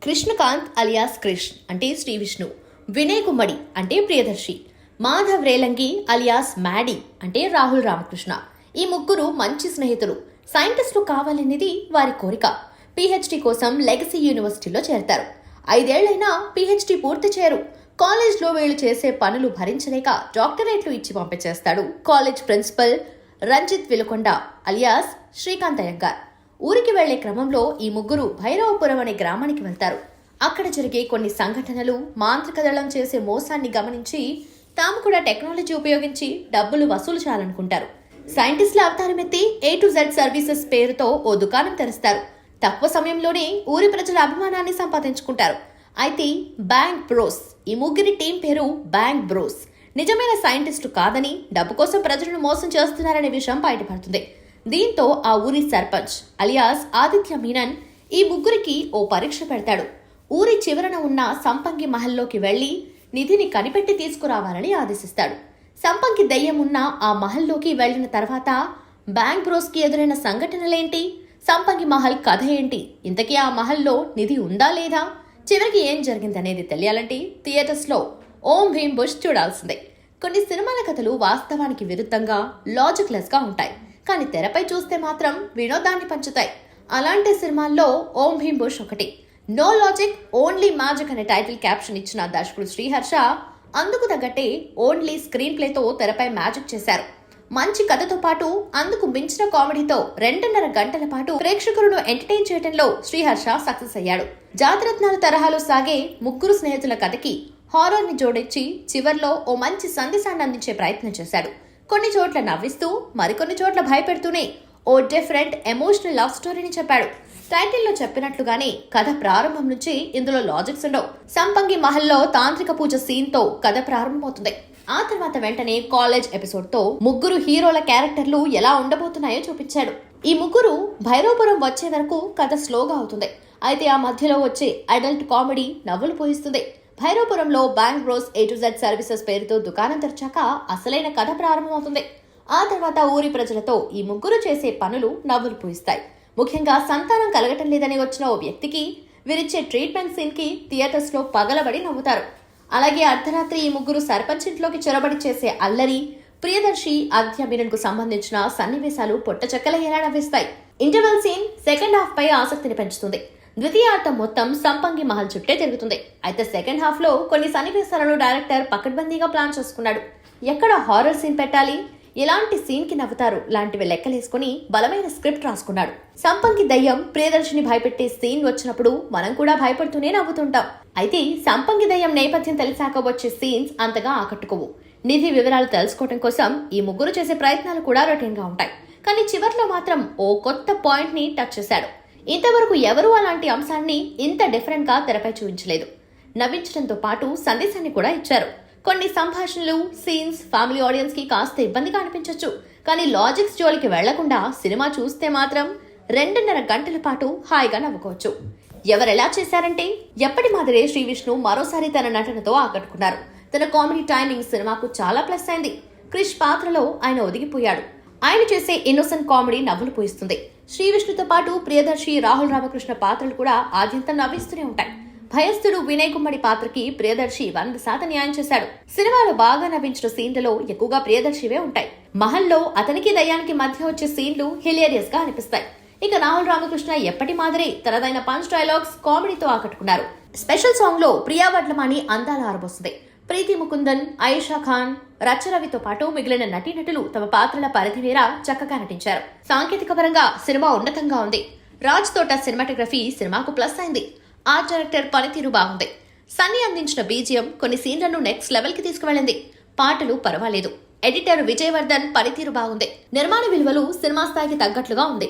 Krishnakanth alias Krishna అంటే శ్రీ విష్ణు, వినయ్ గుమ్మడి అంటే Priyadarshi, Madhav Relangi alias Maddy అంటే రాహుల్ రామకృష్ణ. ఈ ముగ్గురు మంచి స్నేహితులు. సైంటిస్టులు కావాలనేది వారి కోరిక. పీహెచ్డీ కోసం లెగసీ యూనివర్సిటీలో చేరతారు. 5 ఏళ్లైనా పీహెచ్డీ పూర్తి చేయరు. కాలేజ్లో వీళ్ళు చేసే పనులు భరించలేక డాక్టరేట్లు ఇచ్చి పంపించేస్తాడు college principal Ranjit Vilukonda alias Srikanth Iyengar. ఊరికి వెళ్లే క్రమంలో ఈ ముగ్గురు భైరవపురం అనే గ్రామానికి వెళ్తారు. అక్కడ జరిగే కొన్ని సంఘటనలు, మాంత్రిక దళం చేసే మోసాన్ని గమనించి తాము కూడా టెక్నాలజీ ఉపయోగించి డబ్బులు వసూలు చేయాలనుకుంటారు. సైంటిస్టుల అవతారమెత్తి A to Z సర్వీసెస్ పేరుతో ఓ దుకాణం తెరుస్తారు. తక్కువ సమయంలోనే ఊరి ప్రజల అభిమానాన్ని సంపాదించుకుంటారు. అయితే బ్యాంక్ బ్రోస్, ఈ ముగ్గురి టీం పేరు బ్యాంక్ బ్రోస్, నిజమైన సైంటిస్టు కాదని డబ్బు కోసం ప్రజలను మోసం చేస్తున్నారనే విషయం బయటపడుతుంది. దీంతో ఆ ఊరి సర్పంచ్ అలియాస్ ఆదిత్య మీనన్ ఈ ముగ్గురికి ఓ పరీక్ష పెడతాడు. ఊరి చివరన ఉన్న సంపంగి మహల్లోకి వెళ్లి నిధిని కనిపెట్టి తీసుకురావాలని ఆదేశిస్తాడు. సంపంగి దెయ్యం ఉన్న ఆ మహల్లోకి వెళ్లిన తర్వాత బ్యాంక్ బ్రోస్కి ఎదురైన సంఘటనలేంటి, సంపంగి మహల్ కథ ఏంటి, ఇంతకీ ఆ మహల్లో నిధి ఉందా లేదా, చివరికి ఏం జరిగిందనేది తెలియాలంటే థియేటర్స్లో ఓం భీమ్ బుష్ చూడాల్సిందే. కొన్ని సినిమాల కథలు వాస్తవానికి విరుద్ధంగా లాజిక్లెస్గా ఉంటాయి, కానీ తెరపై చూస్తే మాత్రం వినోదాన్ని పంచుతాయి. అలాంటి సినిమాల్లో ఓం భీమ్ బుష్ ఒకటి. నో లాజిక్ ఓన్లీ మ్యాజిక్ అనే టైటిల్ క్యాప్షన్ ఇచ్చిన దర్శకుడు శ్రీహర్ష అందుకు తగ్గట్టే ఓన్లీ స్క్రీన్ ప్లేతో తెరపై మ్యాజిక్ చేశారు. మంచి కథతో పాటు అందుకు మించిన కామెడీతో 2.5 గంటల పాటు ప్రేక్షకులను ఎంటర్టైన్ చేయడంలో శ్రీహర్ష సక్సెస్ అయ్యాడు. జాతిరత్నాల తరహాలో సాగే ముగ్గురు స్నేహితుల కథకి హారర్ ని జోడించి చివర్లో ఓ మంచి సందేశాన్ని అందించే ప్రయత్నం చేశాడు. కొన్ని చోట్ల నవ్విస్తూ మరికొన్ని చోట్ల భయపెడుతూనే ఓ డిఫరెంట్ ఎమోషనల్ లవ్ స్టోరీని చెప్పాడు. టైటిల్లో చెప్పినట్లుగానే కథ ప్రారంభం నుంచి ఇందులో లాజిక్స్ ఉండవు. సంపంగి మహల్లో తాంత్రిక పూజ సీన్ తో కథ ప్రారంభమవుతుంది. ఆ తర్వాత వెంటనే కాలేజ్ ఎపిసోడ్ తో ముగ్గురు హీరోల క్యారెక్టర్లు ఎలా ఉండబోతున్నాయో చూపించాడు. ఈ ముగ్గురు భైరవపురం వచ్చే వరకు కథ స్లోగా అవుతుంది. అయితే ఆ మధ్యలో వచ్చే అడల్ట్ కామెడీ నవ్వులు పోయిస్తుంది. భైరవపురంలో bank bros A to Z services పేరుతో దుకాణం తెరిచాక అసలైన కథ ప్రారంభమవుతుంది. ఆ తర్వాత ఊరి ప్రజలతో ఈ ముగ్గురు చేసే పనులు నవ్వులు పూయిస్తాయి. ముఖ్యంగా సంతానం కలగటం లేదని వచ్చిన ఓ వ్యక్తికి వీరిచ్చే ట్రీట్మెంట్ సీన్ కి థియేటర్స్ లో పగలబడి నవ్వుతారు. అలాగే అర్ధరాత్రి ఈ ముగ్గురు సర్పంచ్ ఇంట్లోకి చొరబడి చేసే అల్లరి, ప్రియదర్శి ఆదిత్య మీనన్ కు సంబంధించిన సన్నివేశాలు పొట్టచెక్కలయ్యేలా నవ్విస్తాయి. ఇంటర్వెల్ సీన్ సెకండ్ హాఫ్ పై ఆసక్తిని పెంచుతుంది. ద్వితీయార్థం మొత్తం సంపంగి మహల్ చుట్టే తిరుగుతుంది. అయితే సెకండ్ హాఫ్ లో కొన్ని సన్నివేశాలను డైరెక్టర్ పకడ్బందీగా ప్లాన్ చేసుకున్నాడు. ఎక్కడ హారర్ సీన్ పెట్టాలి, ఎలాంటి సీన్ కి నవ్వుతారు లాంటివి లెక్కలేసుకుని బలమైన స్క్రిప్ట్ రాసుకున్నాడు. సంపంగి దయ్యం ప్రియదర్శిని భయపెట్టే సీన్ వచ్చినప్పుడు మనం కూడా భయపడుతూనే నవ్వుతుంటాం. అయితే సంపంగి దయ్యం నేపథ్యం తెలిసాక వచ్చే సీన్స్ అంతగా ఆకట్టుకోవు. నిధి వివరాలు తెలుసుకోవడం కోసం ఈ ముగ్గురు చేసే ప్రయత్నాలు కూడా రొటీన్ గా ఉంటాయి. కానీ చివర్లో మాత్రం ఓ కొత్త పాయింట్ ని టచ్ చేశాడు. ఇంతవరకు ఎవరూ అలాంటి అంశాన్ని ఇంత డిఫరెంట్ గా తెరపై చూపించలేదు. నవ్వించడంతో పాటు సందేశాన్ని కూడా ఇచ్చారు. కొన్ని సంభాషణలు, సీన్స్ ఫ్యామిలీ ఆడియన్స్ కి కాస్త ఇబ్బందిగా అనిపించొచ్చు. కానీ లాజిక్స్ జోలికి వెళ్లకుండా సినిమా చూస్తే మాత్రం 2.5 గంటల పాటు హాయిగా నవ్వుకోవచ్చు. ఎవరెలా చేశారంటే ఎప్పటి మాదిరే శ్రీ విష్ణు మరోసారి తన నటనతో ఆకట్టుకున్నారు. తన కామెడీ టైమింగ్ సినిమాకు చాలా ప్లస్ అయింది. క్రిష్ పాత్రలో ఆయన ఒదిగిపోయాడు. ఆయన చేసే ఇన్నోసెంట్ కామెడీ నవ్వులు పూయిస్తుంది. శ్రీ విష్ణుతో పాటు ప్రియదర్శి, రాహుల్ రామకృష్ణ పాత్రలు కూడా ఆద్యంతం నవ్విస్తూనే ఉంటాయి. భయస్థుడు వినయ్ గుమ్మడి పాత్రకి ప్రియదర్శి 100% న్యాయం చేశాడు. సినిమాలో బాగా నవ్వించిన సీన్లలో ఎక్కువగా ప్రియదర్శివే ఉంటాయి. మహల్లో అతనికి దయ్యానికి మధ్య వచ్చే సీన్లు హిలేరియస్ గా అనిపిస్తాయి. ఇక రాహుల్ రామకృష్ణ ఎప్పటి మాదిరే తనదైన పంచ్ డైలాగ్స్, కామెడీతో ఆకట్టుకున్నారు. స్పెషల్ సాంగ్ లో ప్రియా వడ్లమాని అందాలు ఆరబోస్తుంది. ప్రీతి ముకుందన్, ఆయిషా ఖాన్, రచ్చరవితో పాటు మిగిలిన నటీనటులు తమ పాత్రల పరిధి మేర చక్కగా నటించారు. సాంకేతిక పరంగా సినిమా ఉన్నతంగా ఉంది. రాజ్ తోట సినిమాటోగ్రఫీ సినిమాకు ప్లస్ అయింది. ఆర్ట్ డైరెక్టర్ పనితీరు బాగుంది. సన్నీ అందించిన బీజిఎం కొన్ని సీన్లను నెక్స్ట్ లెవెల్ కి తీసుకువెళ్ళింది. పాటలు పర్వాలేదు. ఎడిటర్ విజయవర్ధన్ పనితీరు బాగుంది. నిర్మాణ విలువలు సినిమా స్థాయికి తగ్గట్లుగా ఉంది.